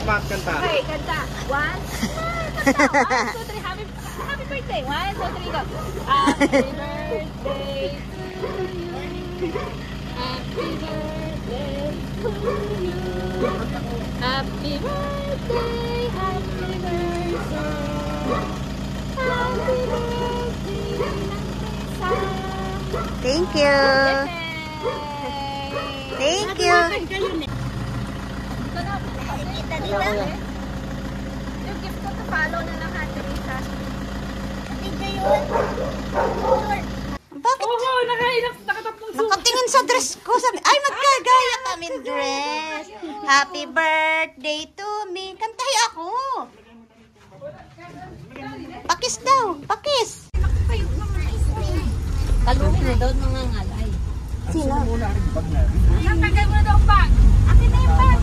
Pat, kanta. Okay, kanta. One, kanta. 1, 2, 3. Happy birthday. 1, 2, 3, go. Happy birthday to you. Happy birthday to you. Happy birthday, happy birthday. Happy birthday, Thank you. Thank you. Kita dito. Yung gift ko to follow na lang Ate Risa. Thank you yun. Bakit? Oo, nakatatlong suit. Nakatingin sa dress ko. Sabi, ay, magkagaya kami dress. Happy birthday to me. Kantahi ako. Pakis daw. Pakis. Kalungin na daw mga ngalay. Sino? Ang tagay mo na daw ang bag. Akin na yung bag.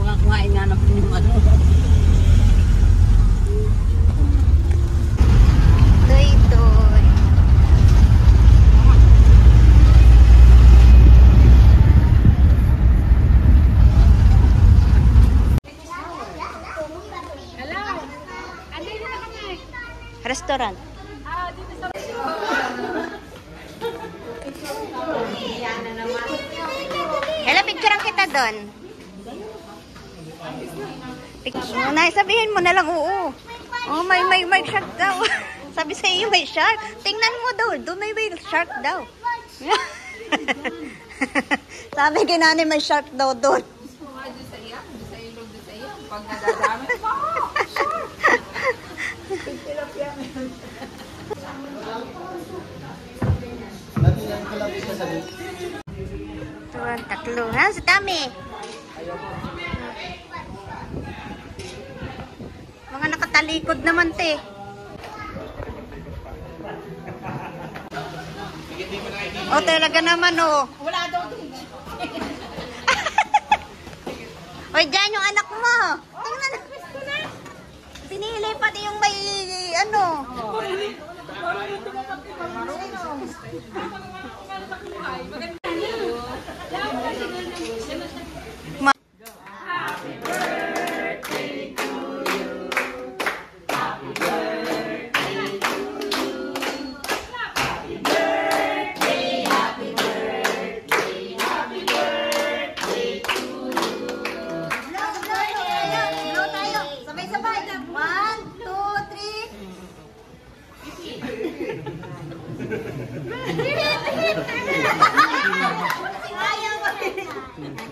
Baka kuhain nga na po yung ano. Toy-toy. Hello. Andito na kami. Restaurant. Dito sa Hello, picturean kita doon. Sabihin mo na lang, oo. Oh, may shark daw. Sabi sa iyo, may shark. Tingnan mo daw, doon may shark daw. Sabi kay nanay, may shark daw doon. pag nadadami. Tuwan, tatlo. Ha? Sa dami. Mga nakatalikod naman, te. O, talaga naman, o. Wala daw doon. Oy, dyan yung anak mo. Tingnan. Pinili pati yung may, ano.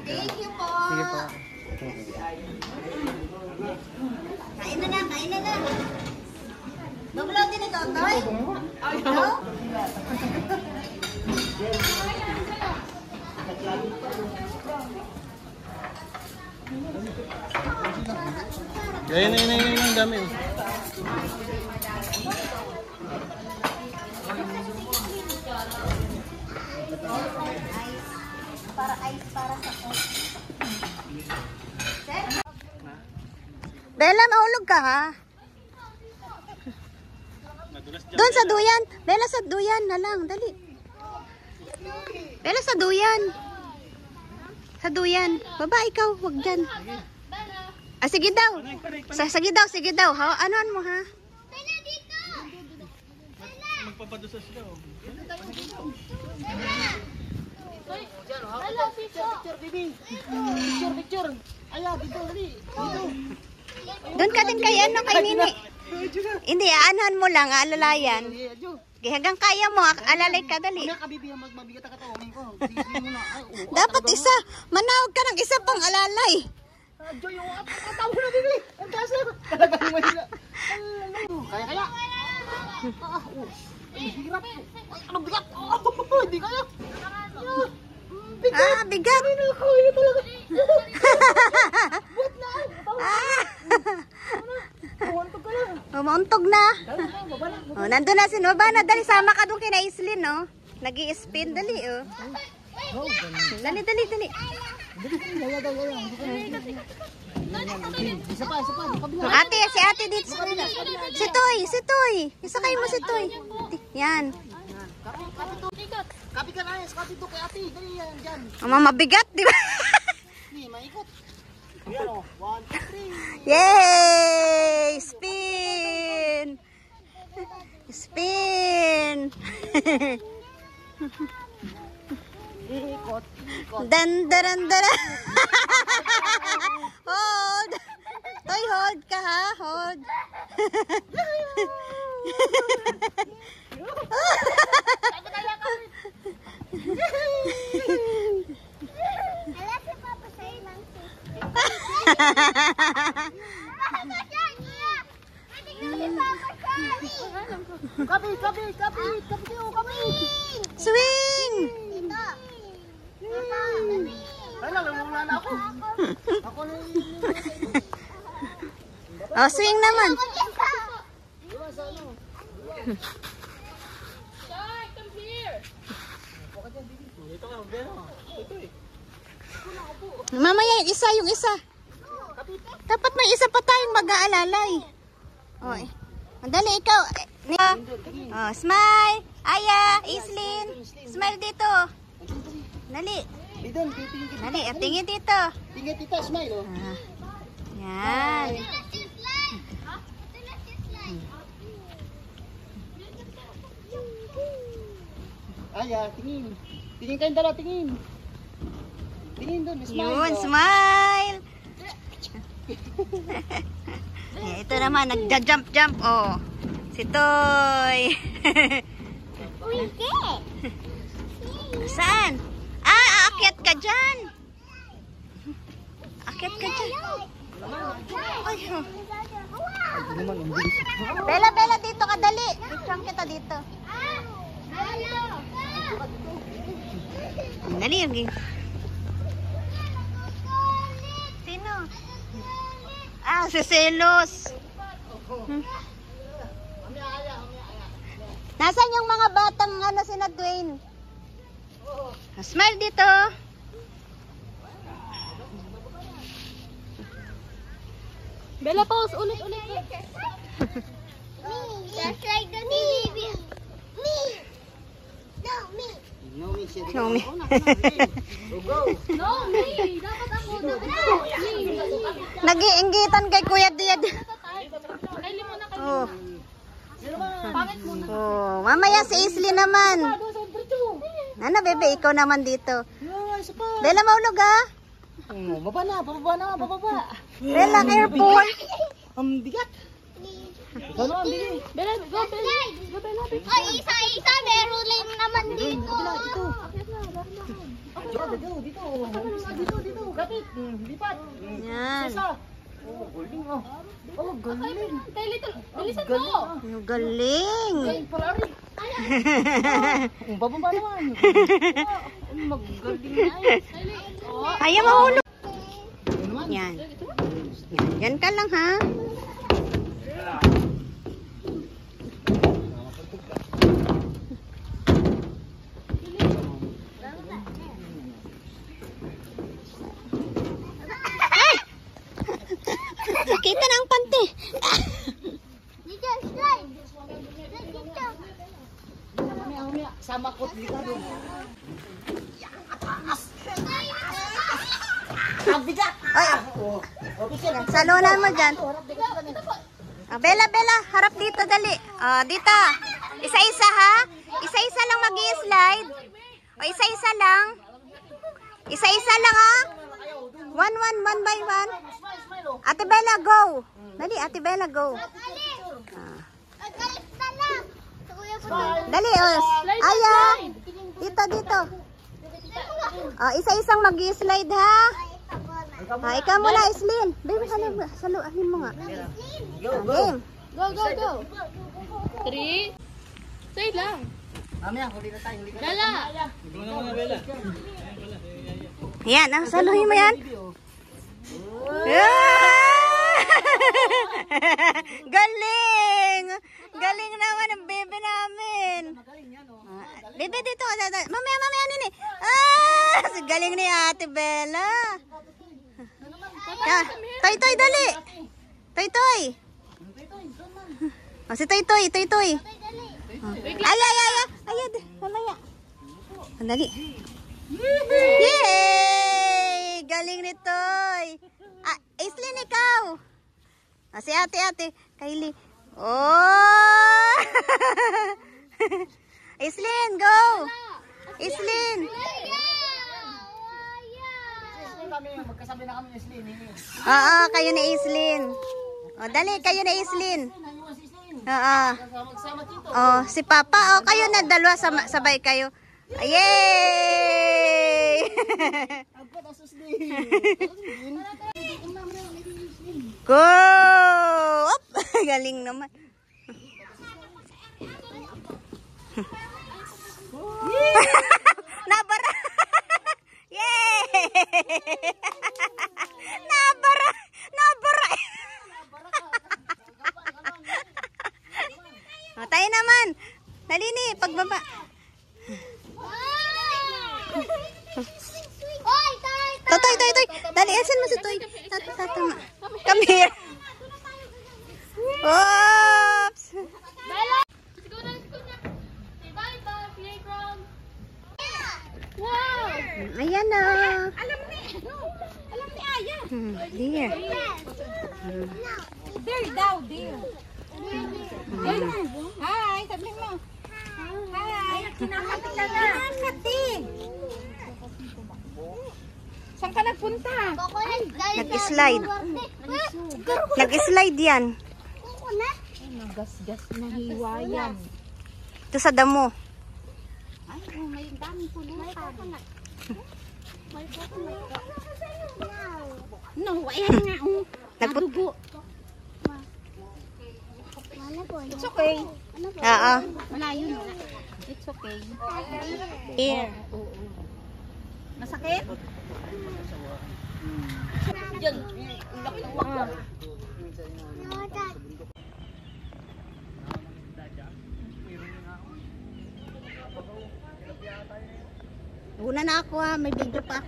Thank you po. Sige po. Kain na na, kain na na. Bubulaw din ito, Toy? Ayaw. Yan ang dami. Para ice para sa ko. Bella, mahulog ka ha? Doon sa duyan. Bella, sa duyan na lang. Dali. Bella, sa duyan. Sa duyan. Baba, ikaw. Huwag dyan. Ah, sige daw. Sige daw, sige daw. Ha? Anoan mo ha? Bella, dito! Magpapadusas daw. Hello, picture, baby. Picture. Ayaw, dito, dali. Dito. Doon ka din kay ano, kay Nini. Hindi, aanhan mo lang, alalayan. Hanggang kaya mo, alalay ka, dali. Dapat isa. Manawag ka ng isa pang alalay. Kaya. Hirap. Ano bigat? Hindi kaya. Ah, bigat. Ini talaga. Buat na. Umuntog ka lang. Umuntog na. Oh, nandun na si Nova na. Dali, sama ka doon kina Islin, no? Nag-i-spin, dali, oh. Dali. Isa pa. Ate, si ate dito. Si Toy. Isakay mo si Toy. Yan. Kapi ka na, kapi to kay ate. Dali yan dyan. Mabigat, di ba? Hindi, maikot. Yay! Spin! Spin! Dan, daran, daran. Hold! Toy, hold ka ha? Hold. Swing! Oh, swing naman. Mamaya yung isa. Dapat may isa pa tayong mag-aalalay. Oh, madali ikaw. Oh, smile. Aya, Islin. Smile dito. Dali. Dali, tingin dito. Tingin tita, smile oh. Yan. Tingin. Tingin kayong dala, tingin. Tingin doon, smile. Yun, smile. Ito naman, nagja-jump-jump. Oh, si Toy. Saan? Aakyat ka dyan. Akyat ka dyan. Ay, oh. Bella, Bella, dito ka, dali. Picture kita dito. Dali, okay. Sino? Si Selos. Nasaan yung mga batang sina Dwayne? Smile dito. Bella, pause. Ulit. Just like the baby. Me. No, me. No, me, siya. Show me. Go. No, me. Dapat ako. Nag-iinggitan kay Kuya Diad. Kaili mo na kayo. Oh. Pangit muna. Oh, mamaya si Isley naman. Ano, bebe, ikaw naman dito. Bella, maulog ha? Baba na. Bella, careful. Ang bigat. Ano, ang bigat. Bella, go, Bella. Go, Bella. Ay, isa-isa, meron lang naman dito. Dito. Kapit. Lipat. Yan. Oh, galing oh. Oh, galing. Kaili, bilisan mo. Ang galing. Parari. Bababa naman. Magaling na eh. Ayaw mahulog. Yan. Yan ka lang ha. Kita na ang panty. Dito, slide. Dito. Mamaya, sama ko dito doon. Ang bigat. Ay, salunan mo dyan. Bella, Bella, harap dito, dali. Dito. Isa-isa ha. Isa-isa lang mag-i-slide. O, isa-isa lang. Isa-isa lang ha. One by one. Ate Bella, go. Dali, Ate Bella, go. Magalit na lang. Sa kuya po. Dali, Aya. Dito. Isa-isang mag-i-slide ha. Ikaw muna, Islin. Baby, saluahin mo nga. Game. Go. 3. Say lang. Mamaya, huli na tayo. Bella. Yan, saluhin mo yan. Galing! Galing naman ang bebe namin. Bebe dito. Mamaya nini. Galing ni Ate Bella. Toy, dali. Toy. Si Toy. Ay, mamaya. Dali. Yay! galing ni Toy. Aislinn, ikaw. Si ate. Kylie. Oh! Aislinn, go! Aislinn. Magkasabi na kami ni Aislinn. Oo, kayo ni Aislinn. O, dali, kayo ni Aislinn. Oo. Oh, si Papa. Oh, kayo na dalawa sabay kayo. Yay! Go! Op! Galing naman. Nabara! Yay! Nabara! O, tayo naman. Dali ni, pagbaba. Toy. Dali, asan mo si Toy? Tatama. Come here. Oops. Ayan na. Alam ni Aya. Dear. There daw, there. Hi, sabihin mo. Hi. Kinakati ka na. Kinakati. Saan ka nagpunta? Nag-slide. Nag-slide yan. Nagasgas na hiwayan. Ito sa damo. Ay, may daming pulutan. No, ayan nga. Nadugo. It's okay. Oo. Malayo na. It's okay. Here. Masakit? Una na ako ha, may video pa.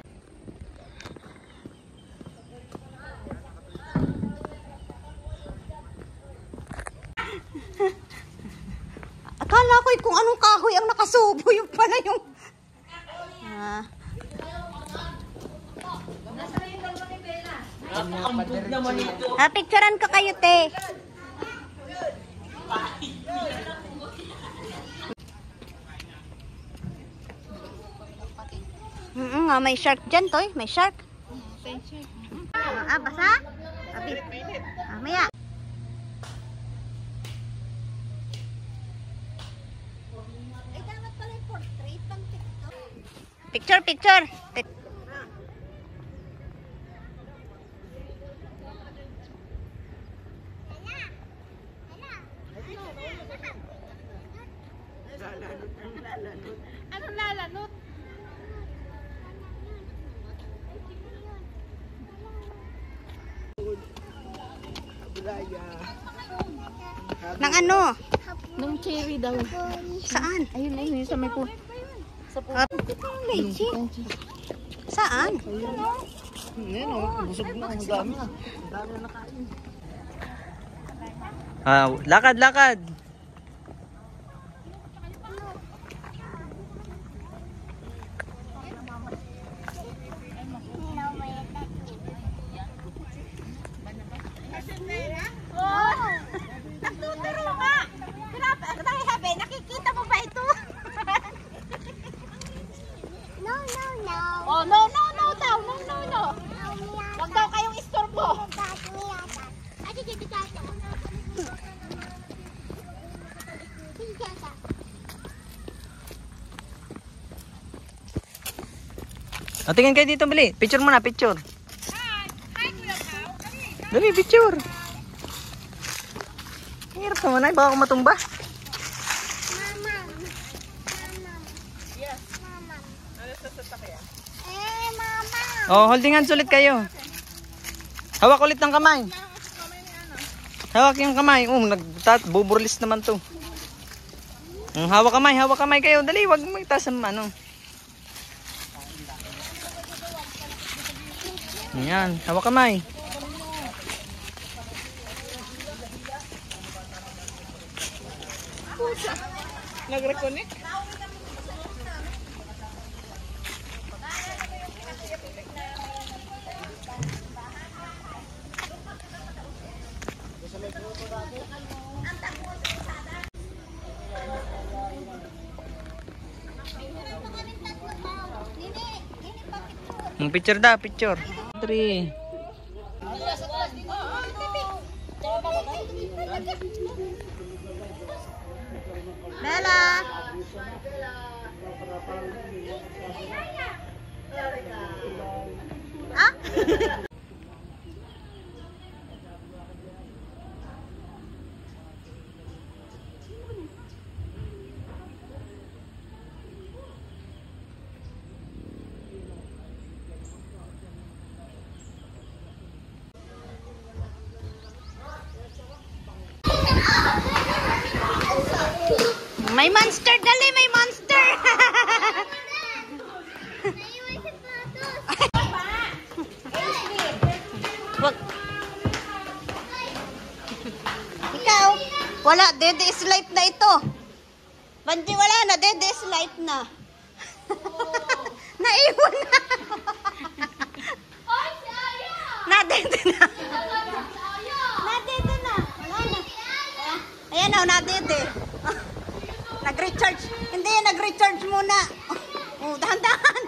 Akala ko kung anong kahoy ang nakasubo, yung pala yung... Picturean ko kayo, te. May shark dyan, Toy. May shark. Basa? Maya. Picture. Anong lalanot? Nang ano? Nung cherry daw. Saan? Ayun, sa may po. Lychee. Saan? Busog na. Ang dami na. Lakad. Nagtuturo ka! Nakikita mo ba ito? No. Oh, no daw. No. Huwag daw kayong istorbo. Tingin kayo dito, Bili. Picture muna, picture. Dali, picture. Hirap naman ay, baka ako matumba. Oh, holding hands ulit kayo. Hawak ulit ng kamay. Hawak yung kamay. Buburlis naman to. Hawak kamay kayo. Dali, wag mo itaas ang ano. Ayan, hawak kamay. Nag-reconnect? Picture da, picture. 3. Bella. Ah? May monster, dali, may monster. Wag. Ikaw, wala, dead is light na ito. Banji, wala na, dead is light na. Naiwan na. Na-dead na. Na-dead na. Wala na. Ayan o, na-dead eh. Nag-recharge. Hindi, nag-recharge muna. Oh, dahan-dahan.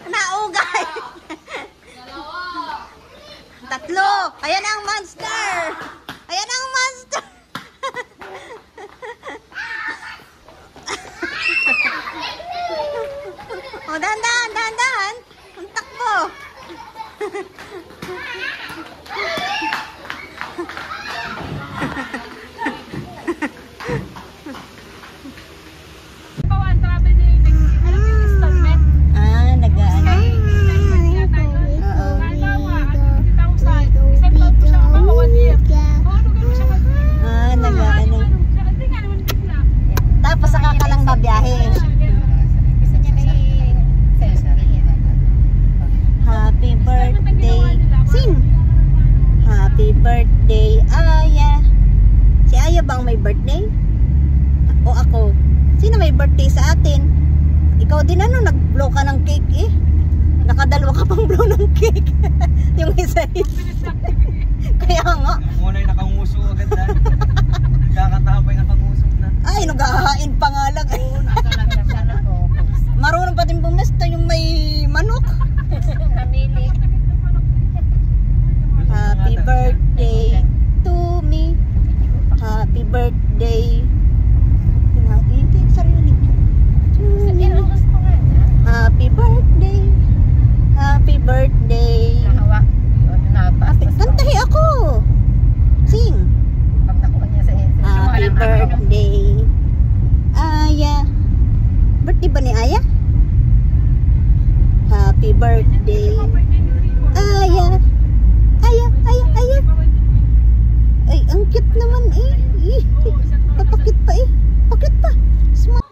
Naugay. 3. Ayan ang monster. Ayan ang monster. Oh, dahan-dahan, dahan-dahan. Ang takbo. Happy birthday. Sing. Happy birthday, Aya. Si Aya bang may birthday? O ako? Sino may birthday sa atin? Ikaw din ano, nag-blow ka ng cake eh. Nakadalawa ka pang blow ng cake. Yung isa is. Kaya nga. Muna yung nakanguso agad na. Kakatahan pa yung nakanguso na. Ay, naghahain pa nga lang. Marunong pa din bumesta yung may manok. Happy birthday to me. Happy birthday. Hindi yung sarili niya. Happy birthday. Happy birthday. Kantahi ako. Sing. Happy birthday. Aya. Birthday ba ni Aya? Happy birthday. Aya. Aya, Aya, Aya. Ay, ang cute naman eh. Papakit pa eh. Pakit pa. Smart.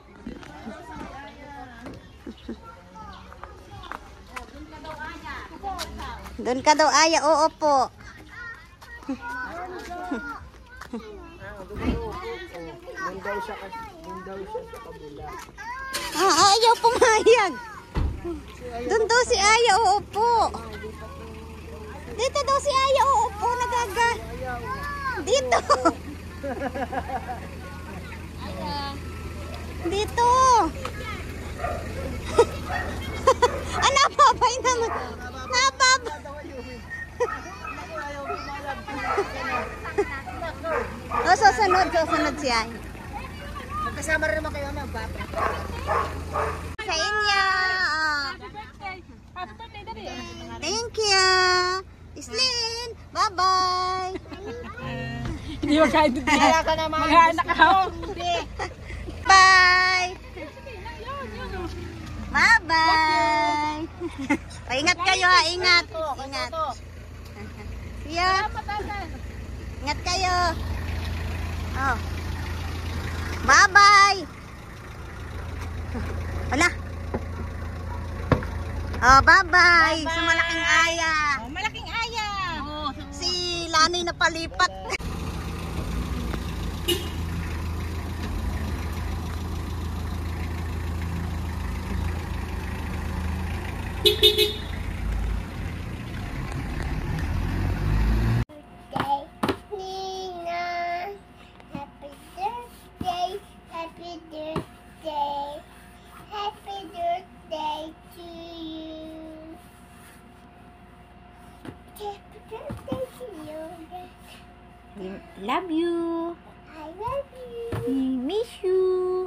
Doon ka daw, Aya. Oo po. Ayaw pumayag. Doon daw si Aya. Oo po. Dito daw si Aya. Oo po. Nagaga. Dito. Dito. Napapay naman. Napapay. Susunod si Aya. Magkasama rin naman kayo mga Sa inyo. Thank you. Islin. Bye-bye. Hindi mo kahit hindi. Mag-haanak ako. Bye. Bye-bye. Ingat kayo ha. Ingat. Ingat. Yeah. Ingat kayo. Oh. Bye-bye. Wala. Oh, bye-bye. Sa malaking Aya. Oh, malaking Aya. Oh. Si Lani na palipat. Nina, happy birthday, happy birthday, happy birthday to you. love you. I love you. We miss you.